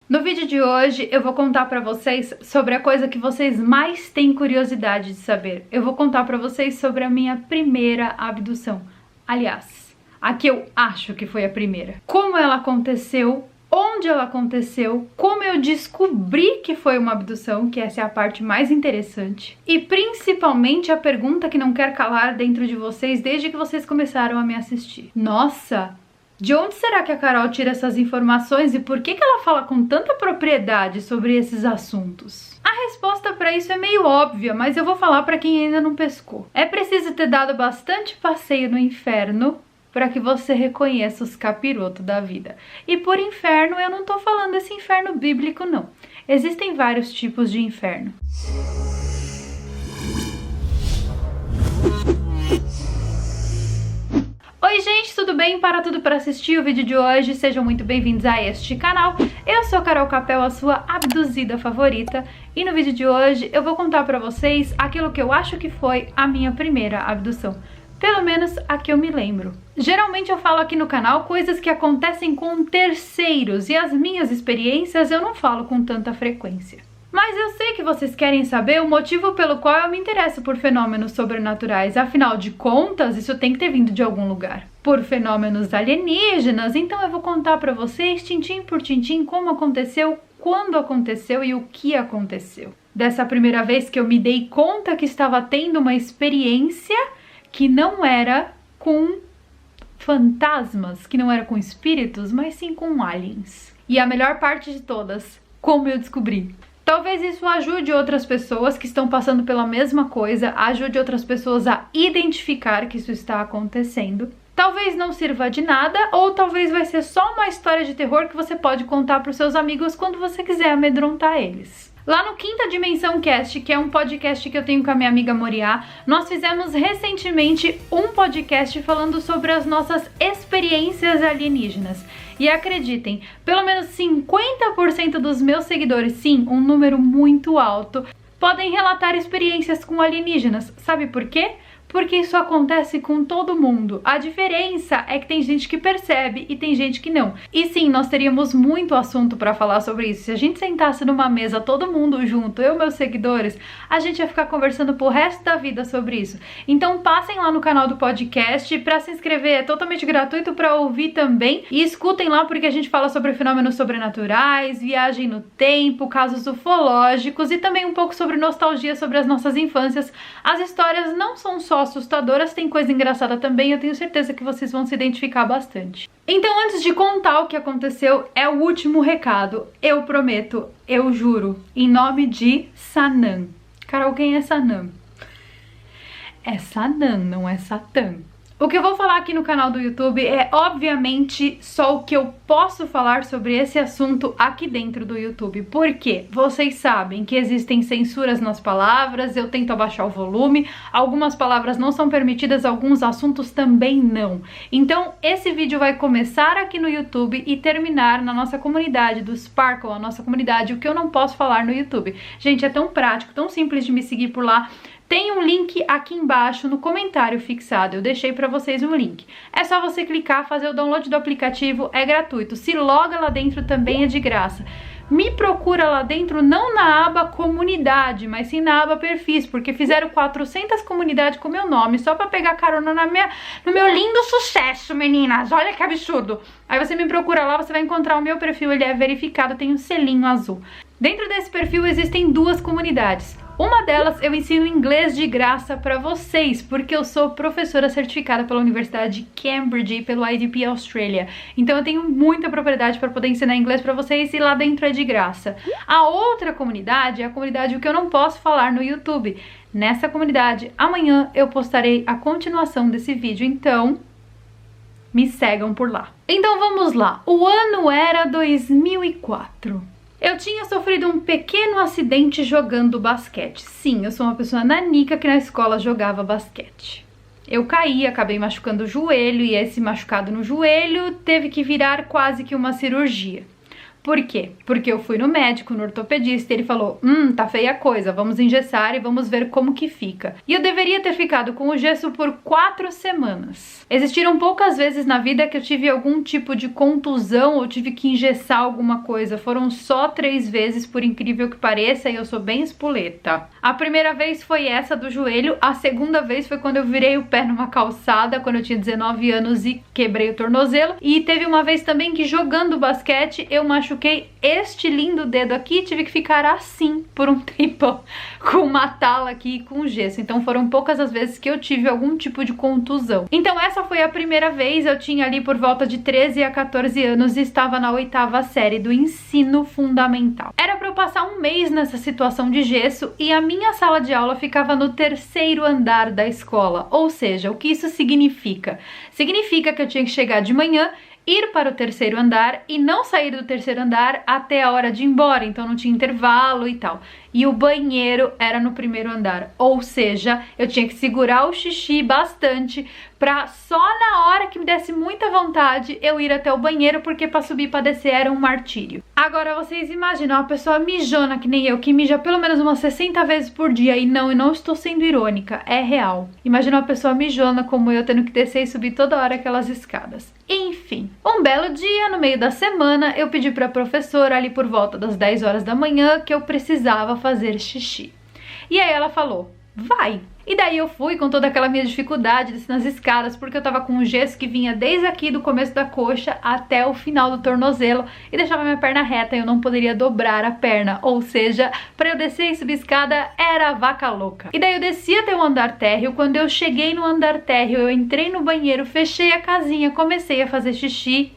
No vídeo de hoje eu vou contar pra vocês sobre a coisa que vocês mais têm curiosidade de saber. Eu vou contar pra vocês sobre a minha primeira abdução. Aliás, a que eu acho que foi a primeira. Como ela aconteceu, onde ela aconteceu, como eu descobri que foi uma abdução, que essa é a parte mais interessante. E principalmente a pergunta que não quer calar dentro de vocês desde que vocês começaram a me assistir. Nossa! De onde será que a Carol tira essas informações e por que ela fala com tanta propriedade sobre esses assuntos? A resposta para isso é meio óbvia, mas eu vou falar para quem ainda não pescou. É preciso ter dado bastante passeio no inferno para que você reconheça os capirotos da vida. E por inferno eu não tô falando esse inferno bíblico não. Existem vários tipos de inferno. Oi gente, tudo bem? Para tudo para assistir o vídeo de hoje, sejam muito bem-vindos a este canal. Eu sou Carol Capel, a sua abduzida favorita, e no vídeo de hoje eu vou contar pra vocês aquilo que eu acho que foi a minha primeira abdução. Pelo menos a que eu me lembro. Geralmente eu falo aqui no canal coisas que acontecem com terceiros, e as minhas experiências eu não falo com tanta frequência. Mas eu sei que vocês querem saber o motivo pelo qual eu me interesso por fenômenos sobrenaturais. Afinal de contas, isso tem que ter vindo de algum lugar. Por fenômenos alienígenas, então eu vou contar pra vocês, tintim por tintim, como aconteceu, quando aconteceu e o que aconteceu. Dessa primeira vez que eu me dei conta que estava tendo uma experiência que não era com fantasmas, que não era com espíritos, mas sim com aliens. E a melhor parte de todas, como eu descobri. Talvez isso ajude outras pessoas que estão passando pela mesma coisa, ajude outras pessoas a identificar que isso está acontecendo. Talvez não sirva de nada, ou talvez vai ser só uma história de terror que você pode contar para os seus amigos quando você quiser amedrontar eles. Lá no Quinta Dimensão Cast, que é um podcast que eu tenho com a minha amiga Moriá, nós fizemos recentemente um podcast falando sobre as nossas experiências alienígenas. E acreditem, pelo menos 50% dos meus seguidores, sim, um número muito alto, podem relatar experiências com alienígenas. Sabe por quê? Porque isso acontece com todo mundo. A diferença é que tem gente que percebe e tem gente que não. E sim, nós teríamos muito assunto para falar sobre isso. Se a gente sentasse numa mesa, todo mundo junto, eu e meus seguidores, a gente ia ficar conversando pro resto da vida sobre isso. Então passem lá no canal do podcast para se inscrever, é totalmente gratuito para ouvir também. E escutem lá porque a gente fala sobre fenômenos sobrenaturais, viagem no tempo, casos ufológicos e também um pouco sobre nostalgia, sobre as nossas infâncias. As histórias não são só assustadoras, tem coisa engraçada também, eu tenho certeza que vocês vão se identificar bastante. Então, antes de contar o que aconteceu, é o último recado. Eu prometo, eu juro, em nome de Sanam. Carol, quem é Sanam? É Sanam, não é Satã. O que eu vou falar aqui no canal do YouTube é, obviamente, só o que eu posso falar sobre esse assunto aqui dentro do YouTube. Por quê? Vocês sabem que existem censuras nas palavras, eu tento abaixar o volume, algumas palavras não são permitidas, alguns assuntos também não. Então, esse vídeo vai começar aqui no YouTube e terminar na nossa comunidade do Sparkle, a nossa comunidade, o que eu não posso falar no YouTube. Gente, é tão prático, tão simples de me seguir por lá. Tem um link aqui embaixo no comentário fixado, eu deixei pra vocês um link. É só você clicar, fazer o download do aplicativo, é gratuito. Se loga lá dentro também é de graça. Me procura lá dentro, não na aba comunidade, mas sim na aba perfis, porque fizeram 400 comunidades com meu nome, só pra pegar carona no meu lindo sucesso, meninas. Olha que absurdo. Aí você me procura lá, você vai encontrar o meu perfil, ele é verificado, tem um selinho azul. Dentro desse perfil existem duas comunidades. Uma delas eu ensino inglês de graça para vocês, porque eu sou professora certificada pela Universidade de Cambridge e pelo IDP Australia. Então eu tenho muita propriedade para poder ensinar inglês para vocês e lá dentro é de graça. A outra comunidade é a comunidade o que eu não posso falar no YouTube. Nessa comunidade, amanhã eu postarei a continuação desse vídeo, então me sigam por lá. Então vamos lá, o ano era 2004. Eu tinha sofrido um pequeno acidente jogando basquete. Sim, eu sou uma pessoa nanica que na escola jogava basquete. Eu caí, acabei machucando o joelho e esse machucado no joelho teve que virar quase que uma cirurgia. Por quê? Porque eu fui no médico, no ortopedista, e ele falou, tá feia a coisa, vamos engessar e vamos ver como que fica. E eu deveria ter ficado com o gesso por 4 semanas. Existiram poucas vezes na vida que eu tive algum tipo de contusão ou tive que engessar alguma coisa. Foram só 3 vezes, por incrível que pareça, e eu sou bem espoleta. A primeira vez foi essa do joelho, a segunda vez foi quando eu virei o pé numa calçada, quando eu tinha 19 anos e quebrei o tornozelo. E teve uma vez também que jogando basquete eu machuquei este lindo dedo aqui, tive que ficar assim por um tempo, com uma tala aqui e com gesso. Então foram poucas as vezes que eu tive algum tipo de contusão. Então essa foi a primeira vez, eu tinha ali por volta de 13 a 14 anos e estava na 8ª série do ensino fundamental. Era para eu passar um mês nessa situação de gesso e a minha sala de aula ficava no 3º andar da escola. Ou seja, o que isso significa? Significa que eu tinha que chegar de manhã, ir para o 3º andar e não sair do 3º andar até a hora de ir embora, então não tinha intervalo e tal. E o banheiro era no 1º andar, ou seja, eu tinha que segurar o xixi bastante pra só na hora que me desse muita vontade eu ir até o banheiro, porque pra subir e pra descer era um martírio. Agora vocês imaginam uma pessoa mijona que nem eu, que mija pelo menos umas 60 vezes por dia, e não estou sendo irônica, é real. Imagina uma pessoa mijona como eu tendo que descer e subir toda hora aquelas escadas. Enfim, um belo dia, no meio da semana, eu pedi pra professora ali por volta das 10 horas da manhã que eu precisava fazer xixi. E aí ela falou, vai! E daí eu fui com toda aquela minha dificuldade descendo as escadas, porque eu tava com um gesso que vinha desde aqui do começo da coxa até o final do tornozelo e deixava minha perna reta e eu não poderia dobrar a perna, ou seja, para eu descer e subir escada era vaca louca. E daí eu desci até o andar térreo, quando eu cheguei no andar térreo eu entrei no banheiro, fechei a casinha, comecei a fazer xixi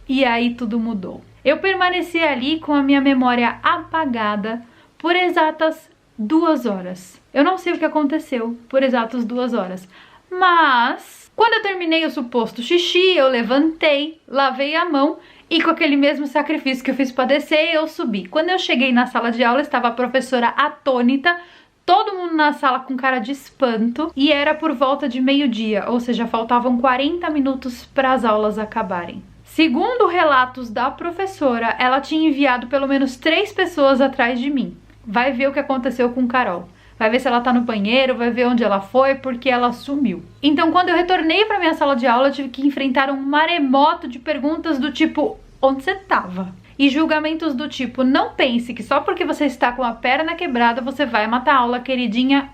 e aí tudo mudou. Eu permaneci ali com a minha memória apagada por exatas 2 horas. Eu não sei o que aconteceu por exatas 2 horas, mas quando eu terminei o suposto xixi, eu levantei, lavei a mão e com aquele mesmo sacrifício que eu fiz para descer, eu subi. Quando eu cheguei na sala de aula, estava a professora atônita, todo mundo na sala com cara de espanto, e era por volta de meio-dia, ou seja, faltavam 40 minutos para as aulas acabarem. Segundo relatos da professora, ela tinha enviado pelo menos 3 pessoas atrás de mim. Vai ver o que aconteceu com Carol. Vai ver se ela tá no banheiro, vai ver onde ela foi, porque ela sumiu. Então, quando eu retornei pra minha sala de aula, eu tive que enfrentar um maremoto de perguntas do tipo, onde você tava? E julgamentos do tipo, não pense que só porque você está com a perna quebrada, você vai matar a aula, queridinha.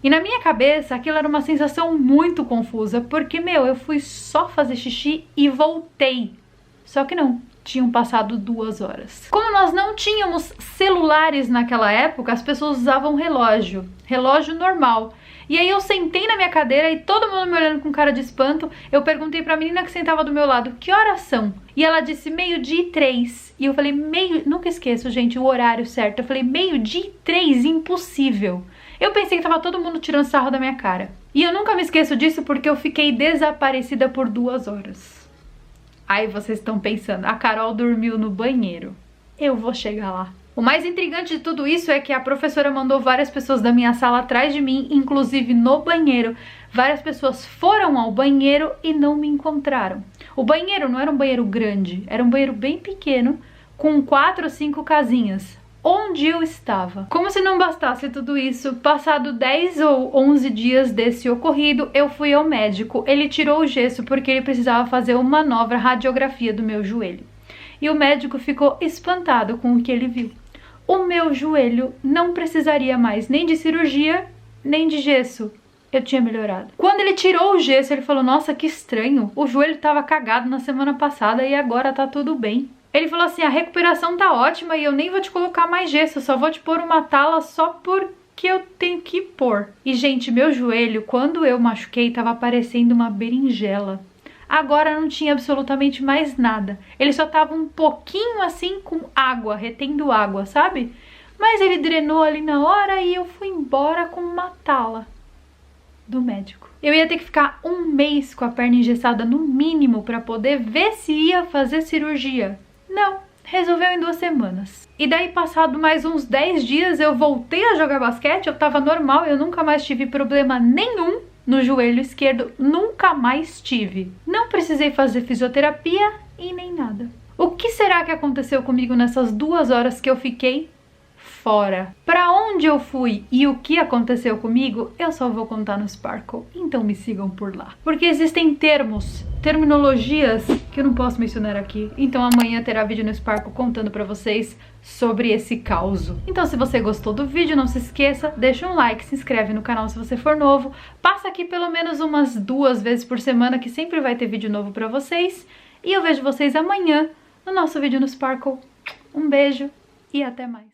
E na minha cabeça, aquilo era uma sensação muito confusa, porque, eu fui só fazer xixi e voltei. Só que não. Tinham passado 2 horas. Como nós não tínhamos celulares naquela época, as pessoas usavam relógio normal. E aí eu sentei na minha cadeira e todo mundo me olhando com cara de espanto, eu perguntei pra menina que sentava do meu lado, que horas são? E ela disse 12:03. E eu falei, nunca esqueço, gente, o horário certo. Eu falei, 12:03, impossível. Eu pensei que tava todo mundo tirando sarro da minha cara. E eu nunca me esqueço disso porque eu fiquei desaparecida por 2 horas. Aí vocês estão pensando, a Carol dormiu no banheiro. Eu vou chegar lá. O mais intrigante de tudo isso é que a professora mandou várias pessoas da minha sala atrás de mim, inclusive no banheiro. Várias pessoas foram ao banheiro e não me encontraram. O banheiro não era um banheiro grande, era um banheiro bem pequeno, com 4 ou 5 casinhas. Onde eu estava? Como se não bastasse tudo isso, passado 10 ou 11 dias desse ocorrido, eu fui ao médico. Ele tirou o gesso porque ele precisava fazer uma nova radiografia do meu joelho. E o médico ficou espantado com o que ele viu. O meu joelho não precisaria mais nem de cirurgia, nem de gesso. Eu tinha melhorado. Quando ele tirou o gesso, ele falou, nossa, que estranho. O joelho estava cagado na semana passada e agora tá tudo bem. Ele falou assim, a recuperação tá ótima e eu nem vou te colocar mais gesso, só vou te pôr uma tala só porque eu tenho que pôr. E, gente, meu joelho, quando eu machuquei, tava parecendo uma berinjela. Agora não tinha absolutamente mais nada. Ele só tava um pouquinho assim com água, retendo água, sabe? Mas ele drenou ali na hora e eu fui embora com uma tala do médico. Eu ia ter que ficar um mês com a perna engessada no mínimo para poder ver se ia fazer cirurgia. Não, resolveu em 2 semanas. E daí, passado mais uns 10 dias, eu voltei a jogar basquete, eu tava normal, eu nunca mais tive problema nenhum no joelho esquerdo, nunca mais tive. Não precisei fazer fisioterapia e nem nada. O que será que aconteceu comigo nessas 2 horas que eu fiquei fora? Pra onde eu fui e o que aconteceu comigo, eu só vou contar no Sparkle, então me sigam por lá. Porque existem terminologias que eu não posso mencionar aqui, então amanhã terá vídeo no Sparkle contando pra vocês sobre esse caos. Então se você gostou do vídeo, não se esqueça, deixa um like, se inscreve no canal se você for novo, passa aqui pelo menos umas 2 vezes por semana que sempre vai ter vídeo novo pra vocês, e eu vejo vocês amanhã no nosso vídeo no Sparkle. Um beijo e até mais.